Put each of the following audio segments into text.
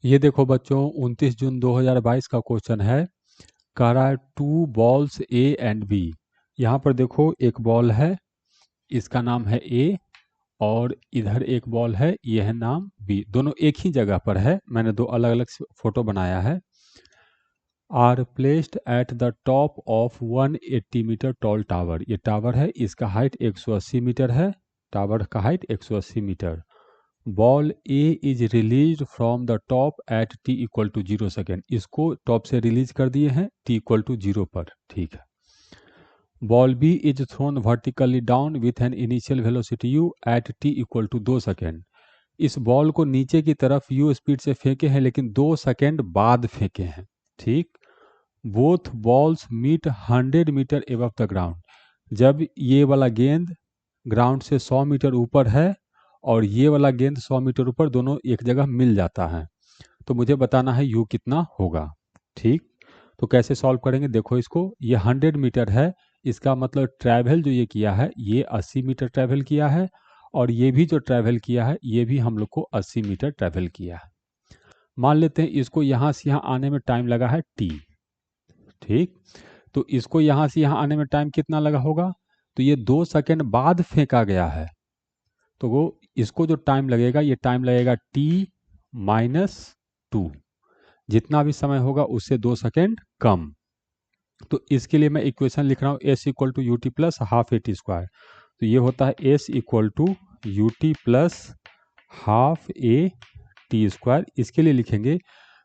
ये देखो बच्चों 29 जून 2022 का क्वेश्चन है। कह रहा है 2 बॉल्स ए एंड बी। यहाँ पर देखो एक बॉल है, इसका नाम है ए, और इधर एक बॉल है, यह है नाम बी। दोनों एक ही जगह पर है, मैंने दो अलग अलग फोटो बनाया है। Are placed at the top of 180 metre tall tower. ये टावर है, इसका हाइट 180 मीटर है। टावर का height 180 metre. Ball A is release from the top at T equal to 0 second. इसको टॉप से रिलीज कर दिए हैं टी इक्वल टू 0 पर, ठीक है। Ball B is thrown vertically down with an initial velocity U at T equal to 2 second. इस ball को नीचे की तरफ यू स्पीड से फेंके हैं, लेकिन 2 सेकेंड बाद फेंके हैं, ठीक। Both balls meet 100 metre above the ground. जब ये वाला गेंद ग्राउंड से 100 मीटर ऊपर है और ये वाला गेंद 100 मीटर ऊपर, दोनों एक जगह मिल जाता है, तो मुझे बताना है यू कितना होगा, ठीक। तो कैसे सॉल्व करेंगे, देखो इसको, ये 100 मीटर है, इसका मतलब ट्रैवल जो ये किया है ये 80 मीटर ट्रैवल किया है, और ये भी जो ट्रैवल किया है ये भी हम लोग को 80 मीटर ट्रैवल किया है। मान लेते हैं इसको यहाँ से यहाँ आने में टाइम लगा है टी, ठीक। तो इसको यहाँ से यहाँ आने में टाइम कितना लगा होगा, तो ये 2 सेकेंड बाद फेंका गया है, तो वो इसको जो टाइम लगेगा ये टाइम लगेगा t -2। जितना भी समय होगा उससे 2 सेकेंड कम। तो इसके लिए मैं इक्वेशन लिख रहा हूँ s equal to U T plus half A T square. तो ये होता है s equal to U T plus half A T square. इसके लिए लिखेंगे,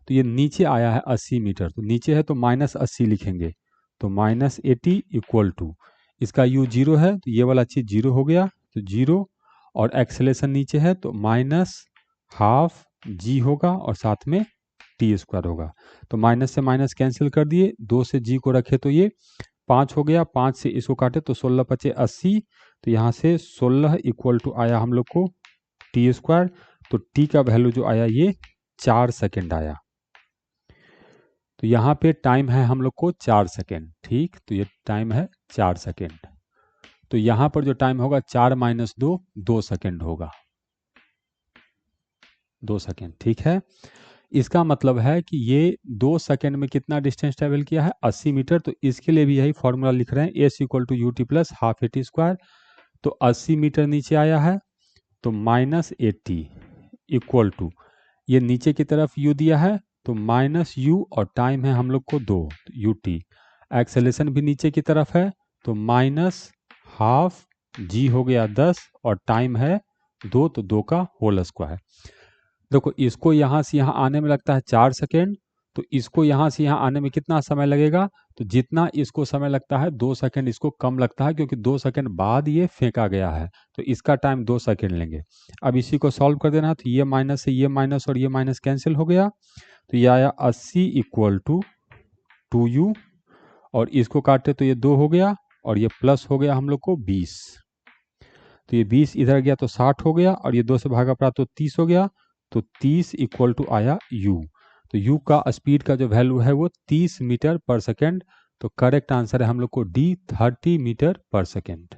तो ये नीचे आया है 80 मीटर, तो नीचे है तो -80 लिखेंगे, तो -80 इक्वल टू, इसका u 0 है तो ये वाला चीज़ 0 हो गया, तो 0, और एक्सेलेशन नीचे है तो -12g होगा और साथ में टी स्क्वायर होगा। तो माइनस से माइनस कैंसिल कर दिए, 2 से g को रखे तो ये 5 हो गया, 5 से इसको काटे तो 16 पचे 80, तो यहाँ से 16 इक्वल टू आया हम लोग को टी स्क्वायर। तो t का वैल्यू जो आया ये 4 सेकेंड आया। तो यहाँ पे टाइम है हम लोग को 4 सेकेंड, ठीक। तो ये टाइम है 4 सेकेंड। तो यहाँ पर जो टाइम होगा 4 - 2, 2 सेकेंड होगा, 2 सेकेंड, ठीक है। इसका मतलब है कि ये 2 सेकेंड में कितना डिस्टेंस ट्रेवल किया है, 80 मीटर। तो इसके लिए भी यही फॉर्मूला लिख रहे हैं, S equal to U T plus half A T square. तो 80 मीटर नीचे आया है, तो -80 इक्वल टू, ये नीचे की तरफ u दिया है तो -u, और टाइम है हम लोग को 2 यू टी। एक्सेलेशन भी नीचे की तरफ है तो -12g हो गया 10, और टाइम है 2, तो 2 का होल स्क्वायर। देखो इसको यहाँ से यहाँ आने में लगता है 4 सेकेंड, तो इसको यहाँ से यहाँ आने में कितना समय लगेगा, तो जितना इसको समय लगता है 2 सेकेंड इसको कम लगता है, क्योंकि 2 सेकेंड बाद ये फेंका गया है, तो इसका टाइम 2 सेकेंड लेंगे। अब इसी को सॉल्व कर देना, तो ये माइनस से ये माइनस और ये माइनस कैंसिल हो गया, तो ये आया 80 इक्वल टू 2u, और इसको काटे तो ये 2 हो गया, और ये प्लस हो गया हम लोग को 20, तो ये 20 इधर गया तो 60 हो गया, और ये 2 से भागा पड़ा तो 30 हो गया, तो 30 इक्वल टू आया u। तो u का स्पीड का जो वैल्यू है वो 30 मीटर पर सेकेंड। तो करेक्ट आंसर है हम लोग को डी, 30 मीटर पर सेकेंड।